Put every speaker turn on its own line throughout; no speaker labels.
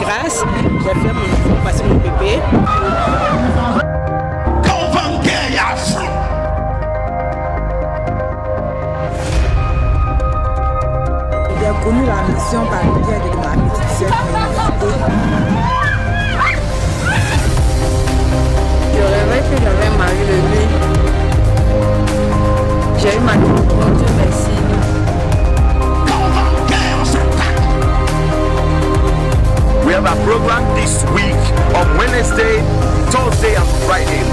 grâce. J'ai fait mon passer mon bébé.
J'ai connu la mission par le biais de ma petite sœur.
Je rêvais que j'avais un mari de nuit. J'ai eu ma demande, Dieu merci.
We have a program this week on Wednesday, Thursday and Friday.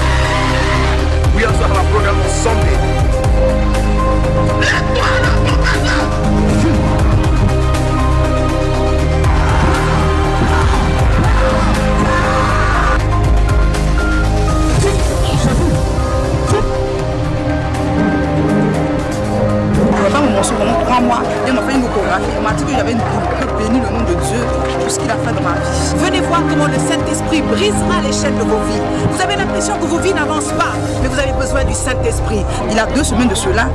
We also have a program on Sunday.
Pendant 3 mois, il m'a fait une échographie. Il m'a dit que j'avais une boule. Béni le nom de Dieu pour ce qu'il a fait dans ma vie.
Venez voir comment le Saint-Esprit brisera les chaînes de vos vies. Vous avez l'impression que vos vies n'avancent pas, mais vous avez besoin du Saint-Esprit.
Il y a 2 semaines de cela,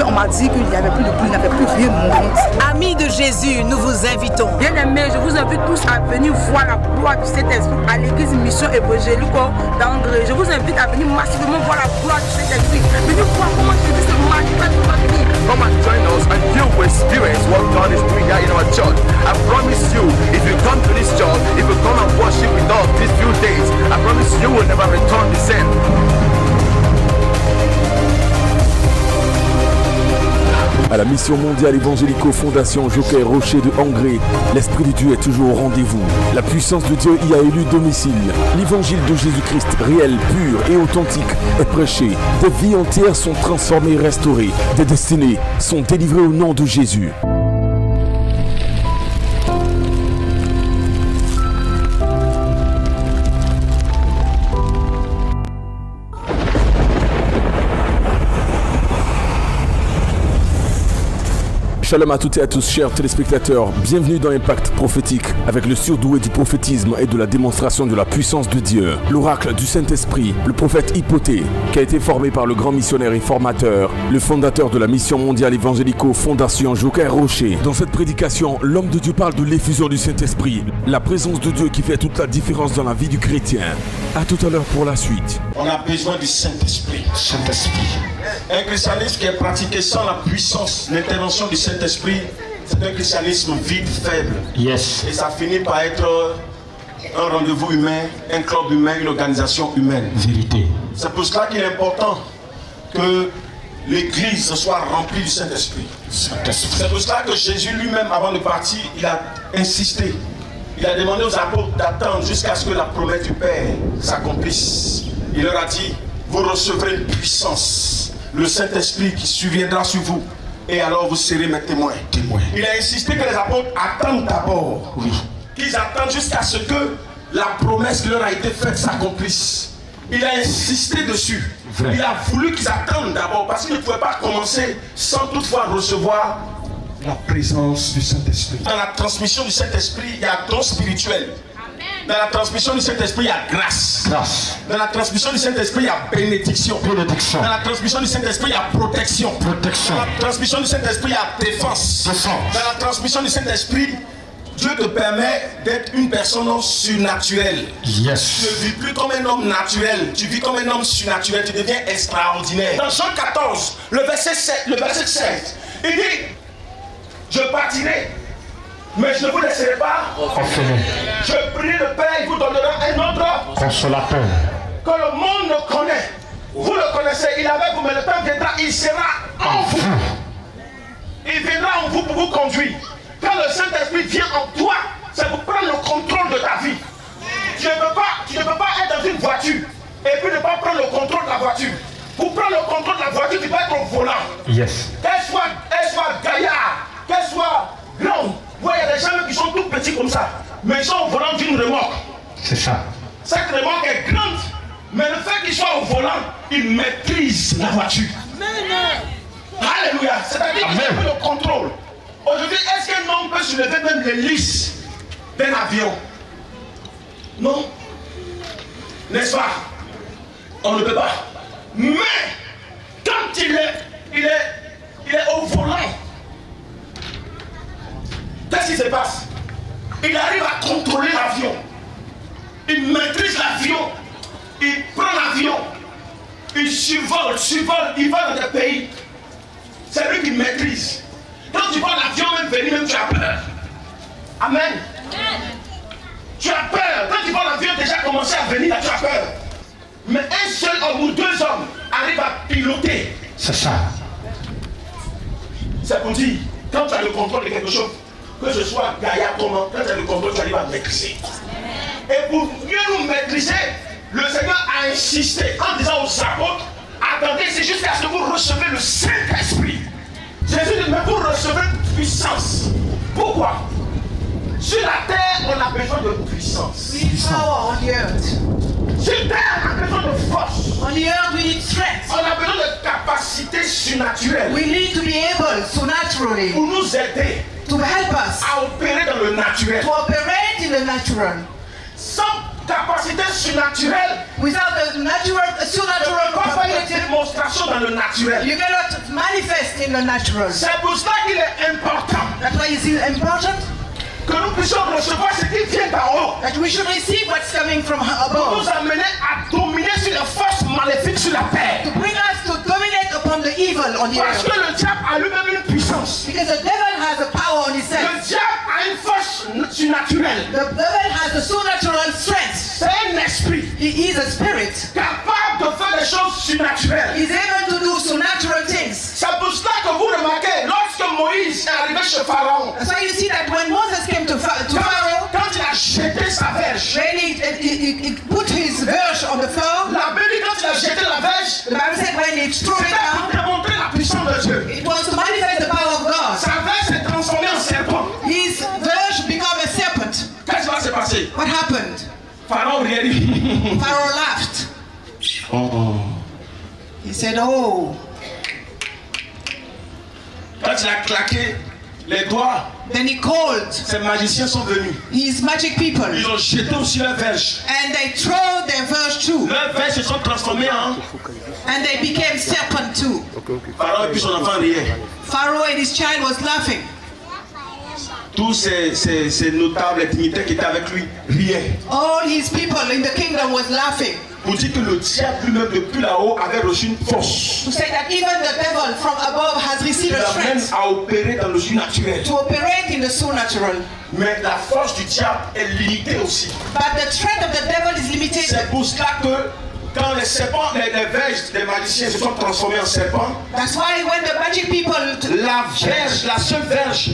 on m'a dit qu'il n'y avait plus de boule, il n'y avait plus rien de mon monde.
Amis de Jésus, nous vous invitons.
Bien-aimés, je vous invite tous à venir voir la gloire du Saint-Esprit à l'église Mission Évangélique d'André. Je vous invite à venir massivement voir la gloire du Saint-Esprit. Venez voir comment Jésus se manifeste dans votre vie.
Come and join us and you will experience what God is doing here in our church. I promise you, if you come to this church, if you come and worship with us these few days, I promise you will never return the same.
À la mission mondiale évangélico-fondation Joker Rocher de Hongrie, l'Esprit de Dieu est toujours au rendez-vous. La puissance de Dieu y a élu domicile. L'évangile de Jésus-Christ, réel, pur et authentique, est prêché. Des vies entières sont transformées et restaurées. Des destinées sont délivrées au nom de Jésus. Shalom à toutes et à tous, chers téléspectateurs. Bienvenue dans Impact Prophétique, avec le surdoué du prophétisme et de la démonstration de la puissance de Dieu. L'oracle du Saint-Esprit, le prophète Hypothée, qui a été formé par le grand missionnaire et formateur, le fondateur de la mission mondiale évangélico-fondation Joker Rocher. Dans cette prédication, l'homme de Dieu parle de l'effusion du Saint-Esprit, la présence de Dieu qui fait toute la différence dans la vie du chrétien. A tout à l'heure pour la suite.
On a besoin du Saint-Esprit. Saint-Esprit. Un christianisme qui est pratiqué sans la puissance, l'intervention du Saint-Esprit, c'est un christianisme vide, faible.
Yes.
Et ça finit par être un rendez-vous humain, un club humain, une organisation humaine.
Vérité.
C'est pour cela qu'il est important que l'Église soit remplie du Saint-Esprit. C'est pour cela que Jésus lui-même, avant de partir, il a insisté. Il a demandé aux apôtres d'attendre jusqu'à ce que la promesse du Père s'accomplisse. Il leur a dit, vous recevrez une puissance, le Saint-Esprit qui surviendra sur vous, et alors vous serez mes témoins. Il a insisté que les apôtres attendent d'abord, qu'ils attendent jusqu'à ce que la promesse qui leur a été faite s'accomplisse. Il a insisté dessus. Il a voulu qu'ils attendent d'abord, parce qu'ils ne pouvaient pas commencer sans toutefois recevoir la présence du Saint-Esprit. Dans la transmission du Saint-Esprit, il y a don spirituel. Dans la transmission du Saint-Esprit, il y a grâce. Dans la transmission du Saint-Esprit, il y a bénédiction. Dans la transmission du Saint-Esprit, il y a protection. Dans la transmission du Saint-Esprit, il y a défense. Dans la transmission du Saint-Esprit, Dieu te permet d'être une personne surnaturelle.
Yes.
Tu ne vis plus comme un homme naturel, tu vis comme un homme surnaturel, tu deviens extraordinaire. Dans Jean 14, le verset 16, il dit, je partirai, mais je ne vous laisserai pas. Je prie le Père, il vous donnera un autre
consolateur
que le monde ne connaît. Vous le connaissez, il est avec vous, mais le temps viendra, il sera en vous. Il viendra en vous pour vous conduire. Quand le Saint-Esprit vient en toi, c'est pour prendre le contrôle de ta vie. Tu ne peux pas être dans une voiture et puis ne pas prendre le contrôle de la voiture. Pour prendre le contrôle de la voiture, tu dois être au volant.
Yes.
Qu'elle soit gaillard, qu'elle soit grande. Vous voyez, il y a des gens qui sont tout petits comme ça, mais ils sont au volant d'une remorque.
C'est ça.
Cette remorque est grande, mais le fait qu'ils soient au volant, ils maîtrisent la voiture. Amen. Alléluia. C'est-à-dire qu'ils ont le contrôle. Aujourd'hui, est-ce qu'un homme peut soulever même l'hélice d'un avion? Non. N'est-ce pas? On ne peut pas. Mais, quand il est au volant, qu'est-ce qui se passe? Il arrive à contrôler l'avion. Il survole, il va dans des pays. C'est lui qui maîtrise. Quand tu vois l'avion même venir, même tu as peur. Amen. Tu as peur. Quand tu vois l'avion déjà commencer à venir, là, tu as peur. Mais un seul homme ou deux hommes arrivent à piloter. C'est ça. C'est pour dire, quand tu as le contrôle de quelque chose, que ce soit gaillard comment, quand tu as le contrôle, tu arrives à maîtriser. Et pour mieux nous maîtriser, le Seigneur a insisté en disant aux apôtres, attendez, c'est jusqu'à ce que vous recevez le Saint-Esprit. Jésus dit, mais vous recevez puissance. Pourquoi? Sur la terre, on a besoin de puissance.
We need power on the earth.
Sur terre, on a besoin de force.
On the earth, we need strength.
On a besoin de capacités surnaturelles.
We need to be able supernaturally
Pour nous aider
to help us
à opérer dans le naturel.
to operate in the natural.
Sans capacité surnaturelle,
Without the natural,
on ne
supernatural
peut pas faire
capability,
une démonstration dans le naturel.
you cannot manifest in the natural.
C'est pour cela qu'il est important
That's why it's important
que nous puissions recevoir ce qui vient d'en haut.
that we should receive what's coming from
Pour
above.
nous amener à dominer sur les forces maléfiques sur la terre.
To bring us to dominate upon the evil on the
Parce
earth.
que le diable a lui-même une puissance.
Because the devil has a power on his
Le
self.
diable a une force surnaturelle.
The devil has a supernatural strength.
C'est un esprit
He is a spirit.
capable de faire des choses surnaturelles.
He's able to do supernatural things.
C'est pour cela que vous remarquez, lorsque Moïse est arrivé chez Pharaon,
That's why you see that when Moses came to Pharaoh,
quand il a jeté sa verge,
when he put his verge on the floor,
la Bible dit quand il a jeté la verge,
the Bible said when he threw it
c'était pour
down,
démontrer la puissance de Dieu.
it was to manifest the power of God.
Sa verge s'est transformée en serpent.
His verge became a serpent.
Qu'est-ce qui va se passer?
What happened?
Pharaon riait.
Pharaoh laughed. He said, oh.
Quand il a claqué les doigts,
Then he called
ces magiciens sont venus.
his magic people.
Ils ont jeté aussi leur verge.
And they threw their verge too.
Leurs verges se sont transformées en...
And they became serpent too.
Pharaon et puis son enfant riaient.
Pharaoh and his child was laughing.
Tous ces notables dignitaires qui étaient avec lui riaient.
All his people in the kingdom was laughing.
Pour dire que le diable lui-même depuis là-haut avait reçu une force.
To say that even the devil from above has
Il
received a
l'amène
strength
à opérer dans le surnaturel.
to operate in the supernatural.
Mais la force du diable est limitée aussi.
But the strength of the devil is limited.
C'est pour cela que quand les serpents, les verges des magiciens se sont transformés en serpents,
That's why when the magic people,
la verge, la seule verge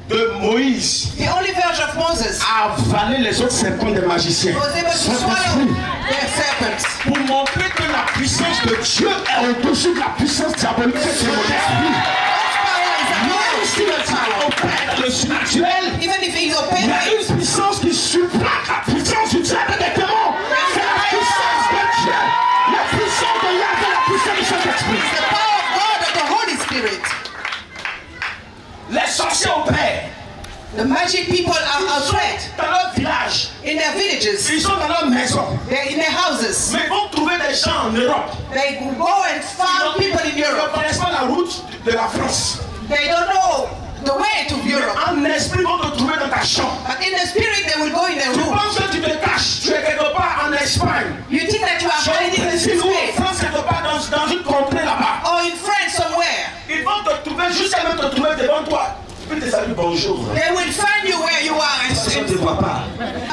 de Moïse
the only verge of Moses,
a avalé les autres serpents des magiciens.
was able to swallow their serpents.
Pour montrer que la puissance de Dieu est au-dessus de la puissance diabolique de mon esprit. Même si le diable opère dans le surnaturel,
Even if he's
il y a
operating,
une puissance qui surplante la puissance du diable et des démons. C'est la puissance de Dieu. La puissance de Yahvé, la puissance du Saint-Esprit.
the power of God and the Holy Spirit.
Les sorciers opèrent
The magic people are afraid
dans leur village.
in their villages.
Ils sont dans leur maison.
They're in their houses.
Mais ils vont trouver des gens en Europe.
They go and find people in
Ils ne
Europe.
connaissent pas la route de la France.
They don't know the way to Europe.
En esprit, ils vont te trouver dans ta chambre.
But in the spirit, they will go in their
Tu
room.
penses que tu te caches. Tu es quelque part en Espagne.
You think that you are hiding in
Ici,
the
ou en
spirit.
France, quelque part dans une contrée là-bas.
Or in France somewhere.
Ils vont te trouver jusqu'à même te trouver devant toi. Puis te saluer bonjour.
They will find you where you are.
Je ne te vois pas.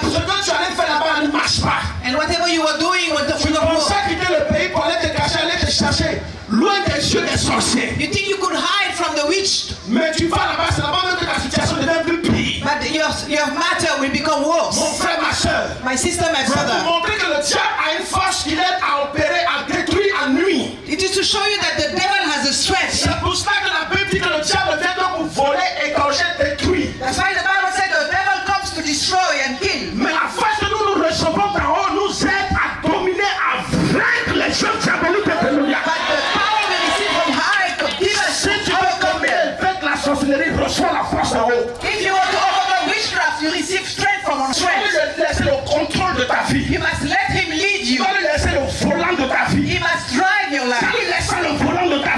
Ce que tu allais faire là-bas ne marche pas.
And whatever you were doing with the
Tu
with the
pensais
world.
quitter le pays pour aller te cacher, aller te chercher loin des yeux des sorciers.
You think you could hide from the witch,
Mais tu vas là-bas, c'est là-bas même que ta situation devient plus pire.
but your matter will become worse.
Mon frère, ma soeur,
My sister, my
pour
brother.
montrer que le diable a une force qui l'aide à opérer, à détruire, à nuire.
It is to show you that the devil has a strength.
C'est pour cela que la Bible dit que le diable vient donc pour voler, égorger, détruire.
That's why the Bible said the devil comes to destroy and kill.
Mais la force que nous recevons d'en haut nous aide à dominer, à vaincre les œuvres diaboliques de Pénuria.
But the power we receive from high could give us
Si tu veux combien vaincre la sorcellerie, reçois la force d'en haut.
If you want to overcome witchcraft, you receive strength from on
Tu dois
strength.
lui laisser le contrôle de ta vie.
You must let him lead
Tu
you.
dois lui laisser le volant de ta vie.
He must drive your
Tu dois
life.
lui laisser le volant de ta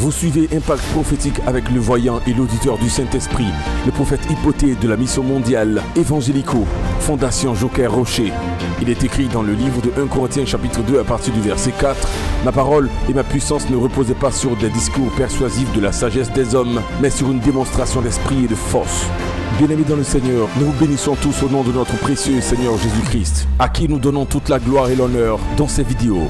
Vous suivez Impact prophétique avec le voyant et l'auditeur du Saint-Esprit, le prophète Hypothée de la mission mondiale Évangélico, Fondation Joker Rocher. Il est écrit dans le livre de 1 Corinthiens chapitre 2 à partir du verset 4. Ma parole et ma puissance ne reposaient pas sur des discours persuasifs de la sagesse des hommes, mais sur une démonstration d'esprit et de force. Bien-aimés dans le Seigneur, nous vous bénissons tous au nom de notre précieux Seigneur Jésus-Christ, à qui nous donnons toute la gloire et l'honneur dans ces vidéos.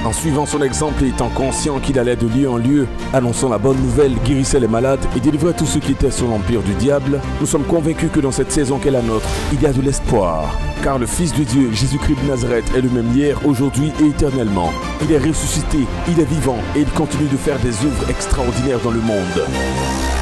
En suivant son exemple et étant conscient qu'il allait de lieu en lieu, annonçant la bonne nouvelle, guérissait les malades et délivrait tous ceux qui étaient sous l'empire du diable, nous sommes convaincus que dans cette saison qu'est la nôtre, il y a de l'espoir. Car le Fils de Dieu, Jésus-Christ de Nazareth, est le même hier, aujourd'hui et éternellement. Il est ressuscité, il est vivant et il continue de faire des œuvres extraordinaires dans le monde.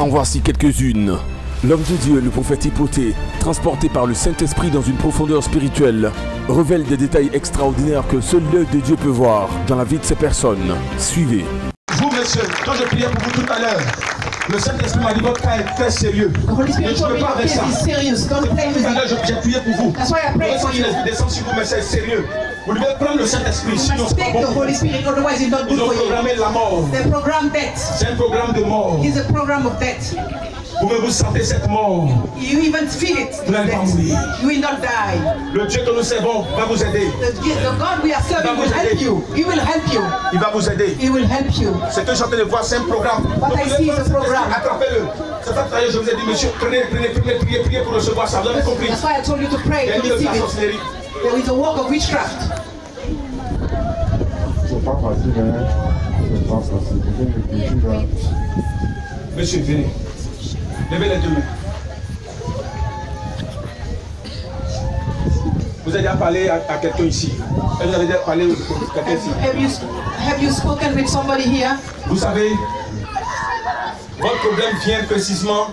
En voici quelques-unes. L'homme de Dieu, le prophète Hypothée, transporté par le Saint-Esprit dans une profondeur spirituelle, révèle des détails extraordinaires que seul l'œil de Dieu peut voir dans la vie de ces personnes. Suivez.
Vous, monsieur, quand je priais pour vous tout à l'heure, le Saint-Esprit m'a dit votre cas est très sérieux. Je ne peux pas avec ça. J'ai prié pour vous. L'Esprit descend sur vous, mais c'est sérieux. Vous devez prendre le Saint-Esprit, sinon c'est pas bon. Ils ont programmé la mort. C'est un programme de mort. Vous sentez cette mort.
You even feel it.
Vous n'allez pas mourir.
You will not die.
Le Dieu que nous servons va vous aider.
The God we are serving will help you. He will help you.
Il va vous aider.
He will help you.
Ce que je suis en train de voir, c'est un programme.
What I see is a program.
Attrapez-le. C'est ça que je vous ai dit, monsieur, priez pour recevoir ça. Vous avez compris?
That's why I told you to pray to receive it. There is a work of witchcraft.
C'est pas facile, hein? C'est pas facile.
Monsieur, venez. Levez les deux mains. Vous avez déjà parlé à quelqu'un ici. Vous avez déjà parlé à quelqu'un ici.
Have you spoken with somebody here?
Vous savez, votre problème vient précisément.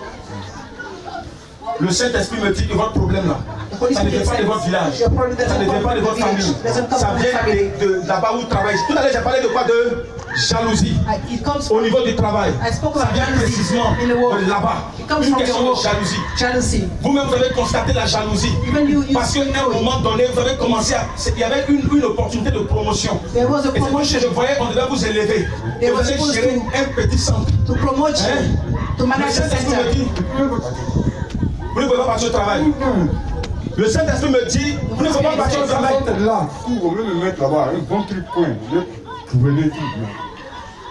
Le Saint-Esprit me dit que votre problème là, ça ne vient pas de votre village, ça ne vient pas de votre famille, ça vient de là-bas où vous travaillez. Tout à l'heure, j'ai parlé de quoi? De jalousie. Au niveau du travail, ça vient précisément de là-bas. Une question de jalousie. Vous-même, vous avez constaté la jalousie. Parce qu'à un moment donné, vous avez commencé à. Il y avait une opportunité de promotion. Et c'est que je voyais qu'on devait vous élever. Et vous allez gérer un petit centre. Vous ne pouvez pas partir au travail. Le Saint-Esprit me dit, vous ne pouvez pas partir au travail.
Là, vous voulez me mettre là-bas, un bon truc coin.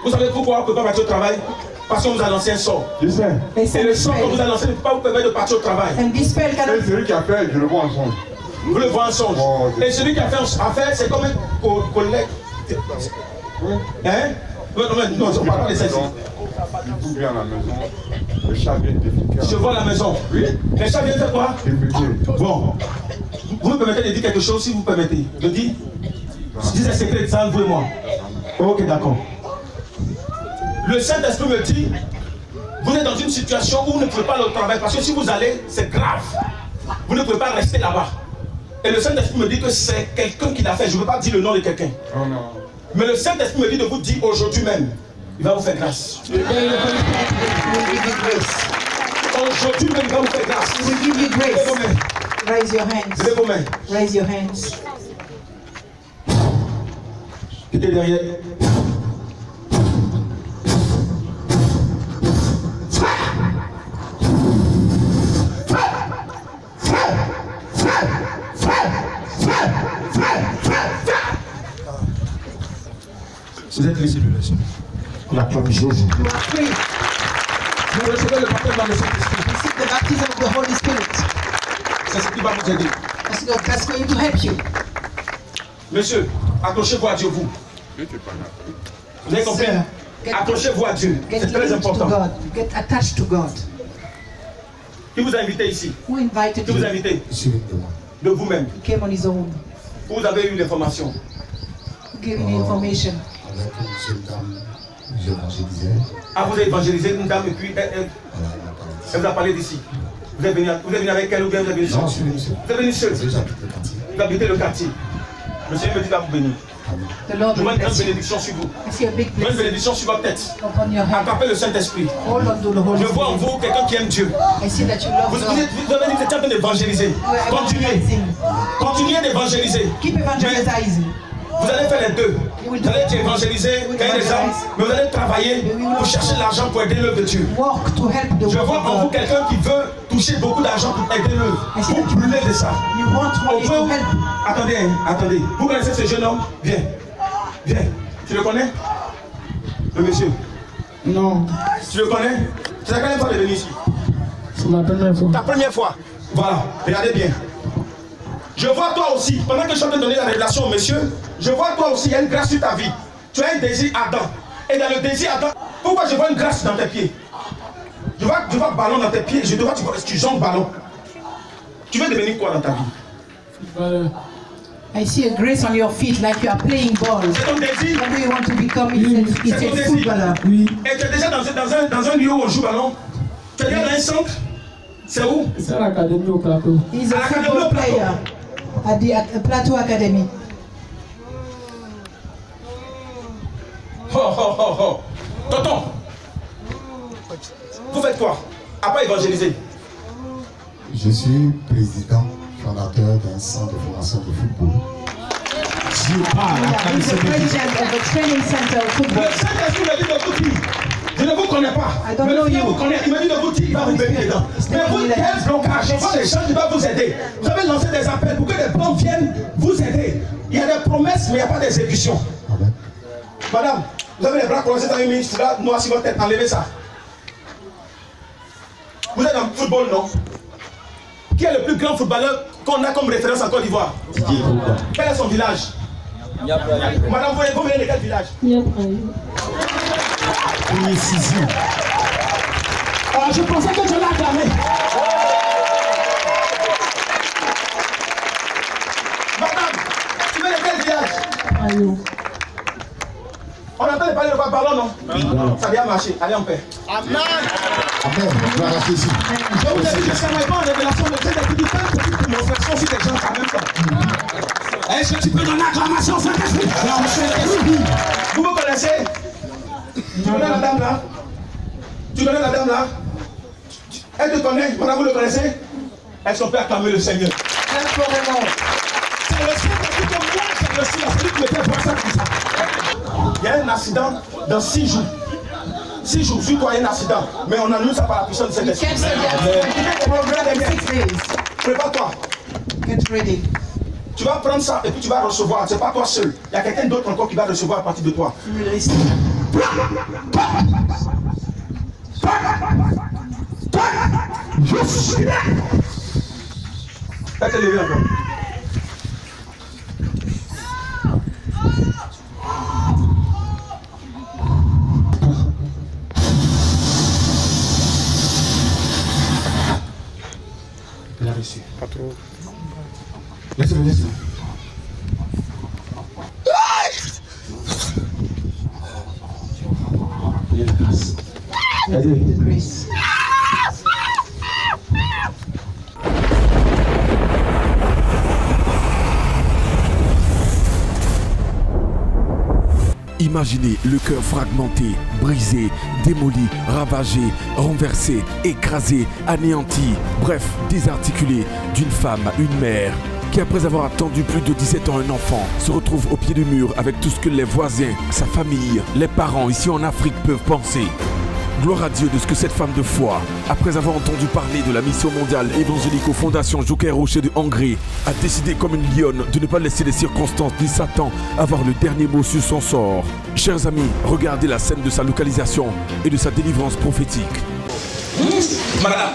Vous savez pourquoi on ne peut pas partir au travail? Parce qu'on vous a lancé un sort.
Je sais.
Et le sort qu'on vous a lancé ne peut pas vous permettre de partir au travail.
Et celui qui a fait, je le vois en songe.
Vous le voyez en songe. Et celui qui a fait affaire, c'est comme un collègue. Hein? Non, on ne parle pas de ça ici.
Il bouge bien à la maison. Le chat vient déféquer.
Je vois à la maison. Oui. Le chat vient faire quoi? Bon. Vous me permettez de dire quelque chose, si vous permettez. Je dis. Dis un secret de ça, vous et moi. Ok, d'accord. Le Saint-Esprit me dit, vous êtes dans une situation où vous ne pouvez pas aller au travail, parce que si vous allez, c'est grave. Vous ne pouvez pas rester là-bas. Et le Saint-Esprit me dit que c'est quelqu'un qui l'a fait. Je ne veux pas dire le nom de quelqu'un.
Oh non.
Mais le Saint-Esprit me dit de vous dire aujourd'hui même, il va vous faire grâce. Aujourd'hui même, il va vous faire grâce.
He will give you grace. Raise your hands.
Levez vos mains.
Raise your hands.
Quittez derrière. Vous êtes laissé le laisser. La gloire de Jésus. Vous recevez le baptême dans le Saint-Esprit.
Receive the baptism of the Holy Spirit.
C'est ce qui va vous aider.
That's going to help you.
Monsieur, accrochez-vous à Dieu, vous. Vous avez compris? Accrochez-vous à Dieu. C'est très important.
Get attached to God.
Qui vous a invité ici?
Who invited
Qui vous a
you?
invité? De vous-même.
He came on his own.
Vous avez eu l'information.
Who gave you the information?
Avec une seule dame, j'évangélisais.
Ah, vous avez évangélisé une dame et puis elle vous a parlé d'ici. Vous êtes venu avec elle ou bien vous êtes venu seul?
Non, je suis venu seul.
Vous êtes venu seul? Vous habitez le quartier. Le Seigneur me dit va vous bénir.
The Lord
Je vois
will
une grande
bless you.
bénédiction sur vous.
I see a big
Je vois une
blessing
bénédiction sur votre tête.
upon your head.
Attrapez le Saint-Esprit.
Hold on to the Holy
Je vois en
Spirit.
vous quelqu'un qui aime Dieu.
I see that you love
Vous
God.
avez dit que vous étiez en train d'évangéliser. Continuez. Continuez d'évangéliser.
Keep evangelizing.
Vous allez faire les deux. Vous allez être évangélisé, gagner des âmes, mais vous allez travailler pour chercher l'argent pour aider l'œuvre de Dieu. Je vois en vous quelqu'un qui veut toucher beaucoup d'argent pour aider l'œuvre. Vous brûlez de ça. Attendez. Vous connaissez ce jeune homme? Viens. Tu le connais? Le monsieur?
Non.
Tu le connais? C'est la première fois de venir ici?
C'est ma première fois.
Ta première fois? Voilà, regardez bien. Je vois toi aussi, pendant que je suis en train de donner la révélation au monsieur, je vois toi aussi, il y a une grâce sur ta vie. Tu as un désir ardent. Et dans le désir ardent, pourquoi je vois une grâce dans tes pieds? Je vois ballon dans tes pieds, je te vois, tu jongles ballon. Tu veux devenir quoi dans ta vie?
Footballeur.
I see a grace on your feet like you are playing ball.
C'est ton désir?
What do you want to become?
C'est ton désir?
Oui.
Et tu es déjà dans un lieu où on joue ballon? Tu es déjà dans un centre? C'est où?
C'est à l'académie au plateau.
He's a football player at the Plateau Academy.
Tonton, vous faites quoi? À part évangéliser?
Je suis président, fondateur d'un centre de formation de football.
He's the president of the training center of football.
Le Saint-Esprit m'a dit de vous dire. Je ne vous connais pas. Mais le Seigneur vous connaît. Il m'a dit de vous dire, il va vous bénir dedans. Mais vous, quel blocage? Je vois les gens qui vont vous aider. Vous avez lancé des appels pour que des plans viennent vous aider. Il y a des promesses, mais il n'y a pas d'exécution. Madame, vous avez les bras croisés dans une minute, vous là, noir sur votre tête, enlevez ça. Vous êtes dans le football, non? Qui est le plus grand footballeur qu'on a comme référence en Côte d'Ivoire? Quel est son village? Madame, vous venez de quel village? Je pensais que je l'ai acclamé. Madame, tu viens de quel village? On entend parler de quoi? Ballon, non? Ça vient marcher. Allez en paix. Amen.
Amen. Gloire à Jésus.
Je vous ai dit que ça n'est pas en révélation de Dieu, mais une petite démonstration sur des gens en même temps. Est-ce que tu peux donner l'acclamation au Saint-Esprit? Vous me connaissez? Tu connais la dame là? Tu connais la dame là? Elle te connaît? Madame, vous le connaissez? Est-ce qu'on peut acclamer le Seigneur? C'est le Saint-Esprit que moi j'ai reçu, celui qui me fait voir ça comme ça. Il y a un accident dans 6 jours. 6 jours, sur toi il y a un accident. Mais on annule ça par la puissance de cet esprit. Prépare-toi.
Get ready.
Tu vas prendre ça et puis tu vas recevoir. C'est pas toi seul. Il y a quelqu'un d'autre encore qui va recevoir à partir de toi. Faites lever encore. Il a reçu. Pas trop. Laissez-le, laissez-le. Il y a la grâce.
Grace.
Imaginez le cœur fragmenté, brisé, démoli, ravagé, renversé, écrasé, anéanti, bref, désarticulé d'une femme, une mère, qui après avoir attendu plus de 17 ans un enfant, se retrouve au pied du mur avec tout ce que les voisins, sa famille, les parents ici en Afrique peuvent penser. Gloire à Dieu de ce que cette femme de foi, après avoir entendu parler de la mission mondiale évangélique aux fondations Joker Rocher de Hongrie, a décidé comme une lionne de ne pas laisser les circonstances ni Satan avoir le dernier mot sur son sort. Chers amis, regardez la scène de sa localisation et de sa délivrance prophétique.
Madame,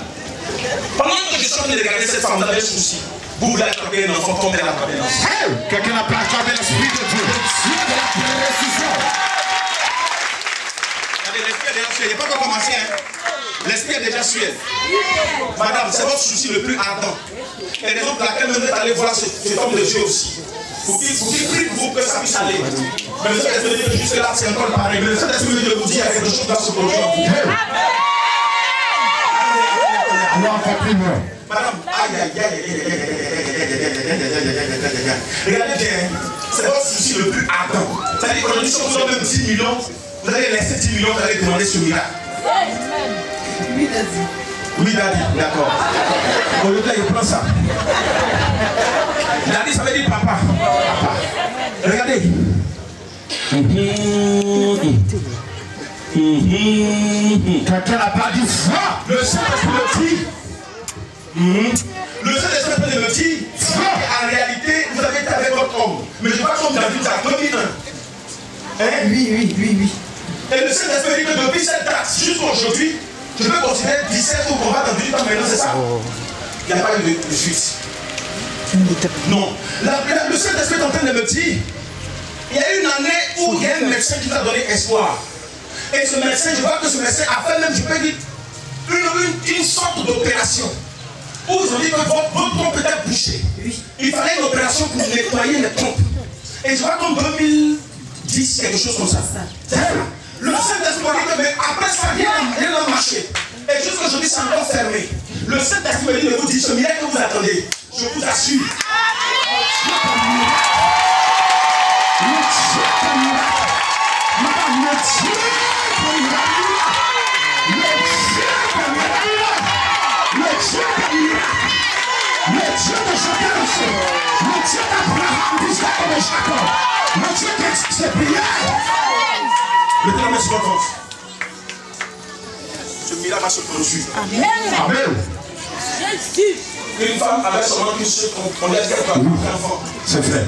pendant que je suis en train de regarder cette femme, vous avez un souci. Vous voulez attraper un enfant comme elle a attrapé un enfant.
Quelqu'un n'a pas attrapé l'esprit de Dieu.
L'esprit est déjà sué. Il n'y a pas encore commencé. L'esprit est déjà sué. Madame, c'est votre souci le plus ardent. Et raison pour laquelle vous êtes allé voir cet homme de Dieu aussi. Pour qu'il prie pour vous que ça puisse aller. Mais le Saint-Esprit de Dieu, jusque-là, c'est encore pareil. Mais le Saint-Esprit de Dieu vous dit qu'il y a quelque chose dans ce projet en vous. Madame, aïe, aïe, aïe, regardez bien, c'est votre souci le plus ardent. C'est-à-dire qu'aujourd'hui, si on vous donne même 10 millions, vous allez laisser 10 millions, vous allez demander ce miracle.
Oui, Daddy.
Oui, Daddy, d'accord. Au lieu de là, il prend ça. Daddy, ça veut dire papa. Papa. Regardez. Quelqu'un n'a pas dit foi. Le Saint-Esprit me dit. Le Saint-Esprit me dit, en réalité, vous avez été avec votre homme. Mais je vois comme David a commis un. Hein? Oui. Et le Saint-Esprit dit que depuis cette date jusqu'à aujourd'hui, je peux considérer 17 au combat dans 18 ans maintenant, c'est ça? Il n'y a pas eu de suite. Non. Le Saint-Esprit est en train de me dire, il y a une année où il y a un médecin qui nous a donné espoir. Et ce médecin, je vois que ce médecin a fait même, je peux dire, une sorte d'opération. Où ils ont dit que votre trompe était bouchée. Il fallait une opération pour nettoyer les trompes. Et je vois comme 2010, quelque chose comme ça. Le Saint-Esprit dit que mais après ça, rien n'a marché. Et jusqu'aujourd'hui, c'est encore fermé. Le Saint-Esprit me dit de vous dire ce miracle que vous attendez. Je vous assure. Maintenant, merci beaucoup. Ce miracle va se produire. Amen. Une femme avait seulement une seule, on lui a dit qu'elle doit avoir un enfant. C'est vrai.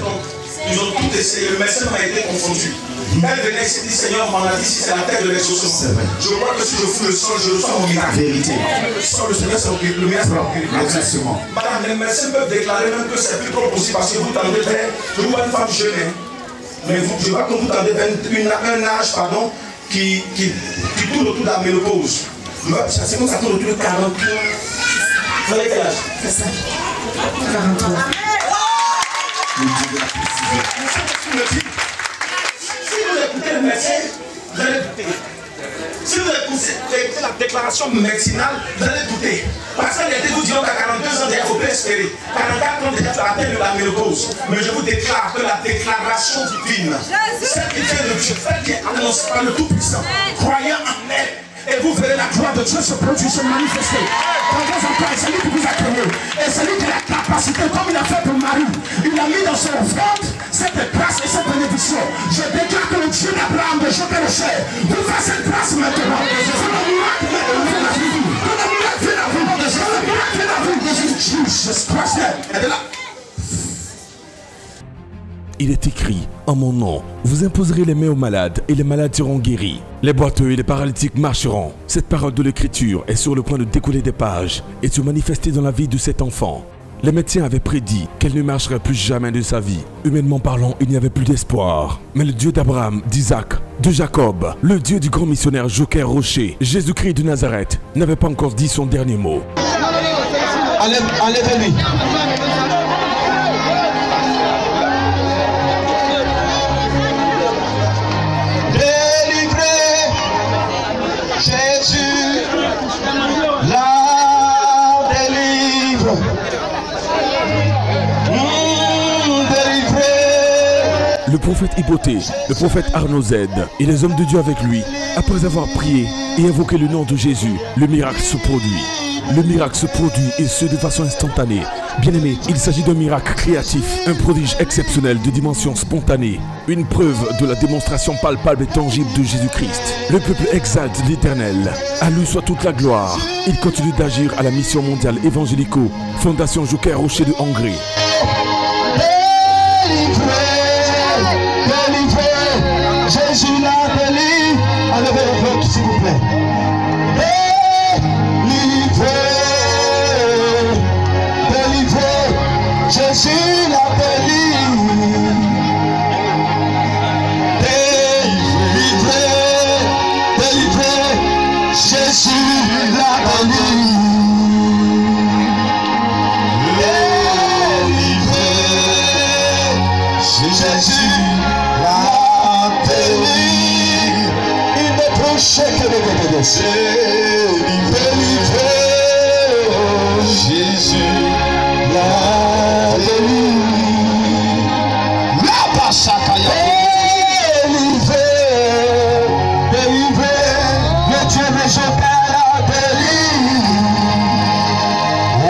Ils ont tout essayé, le médecin m'a été confondu. Elle venait ici, dit Seigneur, m'en a dit si c'est la terre de l'exaucement. Je crois que si je fous le sol, je reçois mon miracle. Vérité. Le sol, le Seigneur, c'est le miracle. Exactement. Madame, les médecins peuvent déclarer même que c'est plus trop possible parce que vous tendez vers, je vois une femme jeune, mais je vois que vous tendez vers un âge, pardon, qui tourne autour de la ménopause. C'est comme ça tourne autour de 40. Vous avez quel âge? C'est ça. 43. Si vous écoutez le médecin, vous allez douter. Si vous écoutez la déclaration médicinale, vous allez douter. Parce qu'en réalité, vous direz qu'à 42 ans, déjà, il faut bien espérer. 44 ans, déjà, tu as atteint la ménopause. Mais je vous déclare que la déclaration divine, celle qui vient de Dieu, celle qui est annoncée par le Tout-Puissant, croyant en elle, et vous verrez la gloire de Dieu se produire, se manifester. Dans vos emplois, c'est lui qui vous a créé. Et c'est lui qui a la capacité, comme il a fait pour Marie. Il a mis dans son ventre cette grâce et cette bénédiction. Je déclare que le Dieu d'Abraham, de Job et de Cher, vous fait cette grâce maintenant. C'est le miracle de la vie. Le miracle de la vie. Le miracle de la vie. Jesus Christ. Et de là.
Il est écrit, en mon nom, vous imposerez les mains aux malades et les malades seront guéris. Les boiteux et les paralytiques marcheront. Cette parole de l'écriture est sur le point de décoller des pages et de se manifester dans la vie de cet enfant. Les médecins avaient prédit qu'elle ne marcherait plus jamais de sa vie. Humainement parlant, il n'y avait plus d'espoir. Mais le Dieu d'Abraham, d'Isaac, de Jacob, le Dieu du grand missionnaire Joker Rocher, Jésus-Christ de Nazareth, n'avait pas encore dit son dernier mot.
Enlève-lui.
Jésus la délivre.
Le prophète Hypothée, le prophète Arnaud Z et les hommes de Dieu avec lui, après avoir prié et invoqué le nom de Jésus, le miracle se produit. Le miracle se produit et ce de façon instantanée. Bien aimé, il s'agit d'un miracle créatif, un prodige exceptionnel de dimension spontanée, une preuve de la démonstration palpable et tangible de Jésus-Christ. Le peuple exalte l'Éternel. À lui soit toute la gloire. Il continue d'agir à la mission mondiale évangélico, Fondation Joker Rocher de Hongrie.
Délivré, Jésus l'a délivré. Enlevez le bloc s'il vous plaît. Jésus l'a délivré. Délivré, Jésus l'a délivré. Jésus l'a délivré. Il ne peut que les délivré. Jésus l'a délivré. La Passacaya. Délivré, le Dieu de Joker l'a délivré. Oh,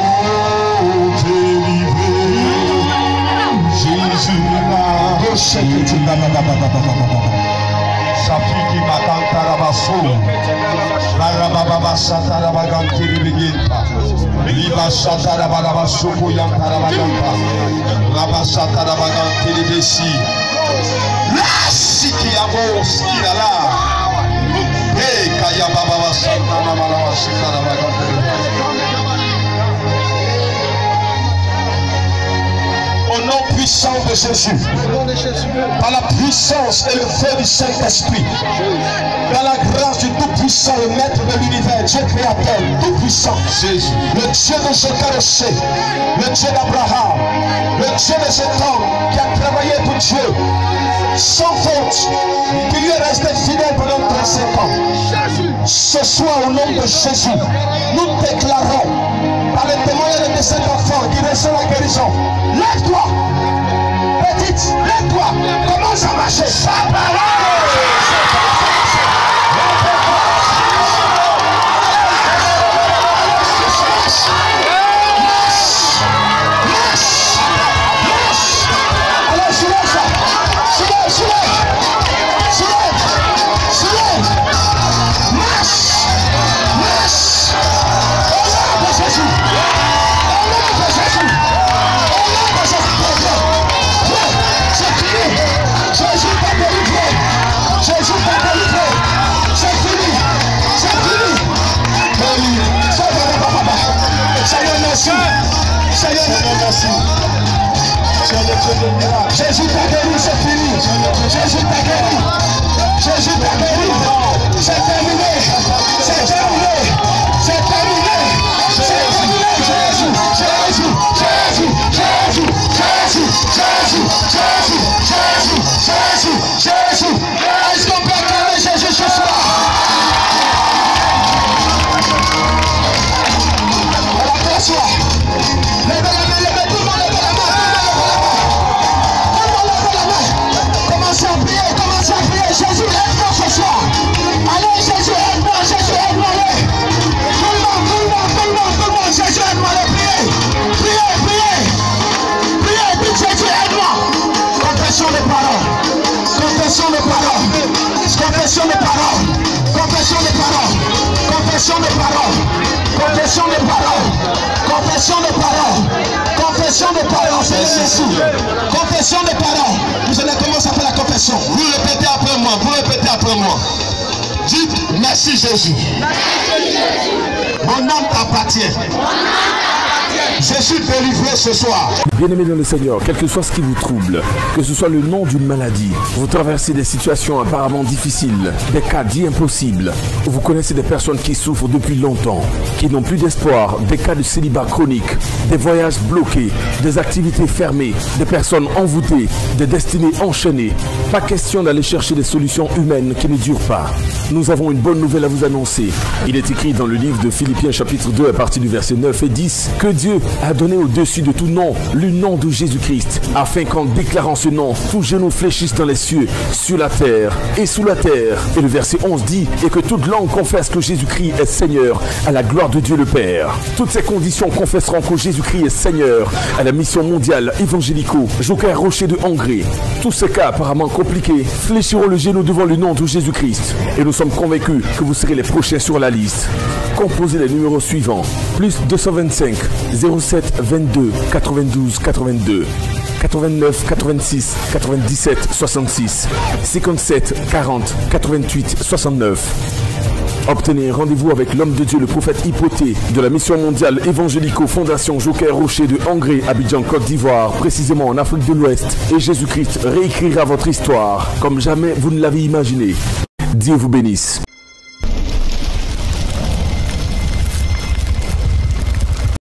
délivré, Jésus l'a délivré. Safiki Makantarabasu, Barababa Satarabagantiri Biginta, Liba Satarabasuku Yantarabaganta, Laba Satarabagantiri Besi, Lasiki Amos Kirala, Hey Kayababa Satarabagantiri. Au nom puissant de Jésus, par la puissance et le feu du Saint-Esprit, dans la grâce du Tout-Puissant, le Maître de l'univers, Dieu créateur, Tout-Puissant, Jésus, le Dieu de Joker Rocher, le Dieu d'Abraham, le Dieu de cet homme qui a travaillé pour Dieu, sans faute, qui lui est resté fidèle pendant 35 ans. Ce soir, au nom de Jésus, nous déclarons, par le témoignage de cet enfant qui reçoit la guérison, lève-toi, petite, lève-toi, commence à marcher. Sa Jésus t'a guéri, c'est fini. Jésus t'a guéri. Jésus t'a guéri. C'est terminé. C'est terminé. C'est terminé. C'est terminé. Jésus, Jésus, Jésus, Jésus, Jésus, Jésus, Jésus, Jésus, Jésus, Jésus. Est-ce qu'on peut acclamer Jésus ce soir? On va t'asseoir. Levez la main, levez tout le monde, levez la main. Commencez à prier, Jésus aide-moi ce soir. Allez Jésus aide-moi, Jésus aide-moi, allez. Tout le monde, Jésus aide-moi, allez, priez, dites Jésus aide-moi. Confession des paroles, confession des paroles, confession des paroles, confession des paroles, confession des paroles, confession des paroles, confession des paroles, confession des paroles, c'est Jésus. Confession des paroles. Vous allez commencer à faire la confession. Vous répétez après moi, vous répétez après moi. Dites merci Jésus. Mon âme t'appartient. Je suis délivré ce soir.
Bien-aimés dans le Seigneur, quel que soit ce qui vous trouble, que ce soit le nom d'une maladie, vous traversez des situations apparemment difficiles, des cas dits impossibles, vous connaissez des personnes qui souffrent depuis longtemps, qui n'ont plus d'espoir, des cas de célibat chronique, des voyages bloqués, des activités fermées, des personnes envoûtées, des destinées enchaînées. Pas question d'aller chercher des solutions humaines qui ne durent pas. Nous avons une bonne nouvelle à vous annoncer. Il est écrit dans le livre de Philippiens chapitre 2 à partir du verset 9 et 10 que Dieu a donné au-dessus de tout nom le nom de Jésus-Christ, afin qu'en déclarant ce nom, tout genou fléchisse dans les cieux, sur la terre et sous la terre. Et le verset 11 dit, et que toute langue confesse que Jésus-Christ est Seigneur, à la gloire de Dieu le Père. Toutes ces conditions confesseront que Jésus-Christ est Seigneur, à la mission mondiale évangélico, Joker Rocher de Hongrie. Tous ces cas apparemment compliqués fléchiront le genou devant le nom de Jésus-Christ. Et nous sommes convaincus que vous serez les prochains sur la liste. Composez les numéros suivants, plus 225 07 22 92 82 89 86 97 66 57 40 88 69. Obtenez rendez-vous avec l'homme de Dieu, le prophète Hypoté, de la mission mondiale évangélico Fondation Joker Rocher de Hongrie, Abidjan, Côte d'Ivoire, précisément en Afrique de l'Ouest. Et Jésus-Christ réécrira votre histoire comme jamais vous ne l'avez imaginé. Dieu vous bénisse.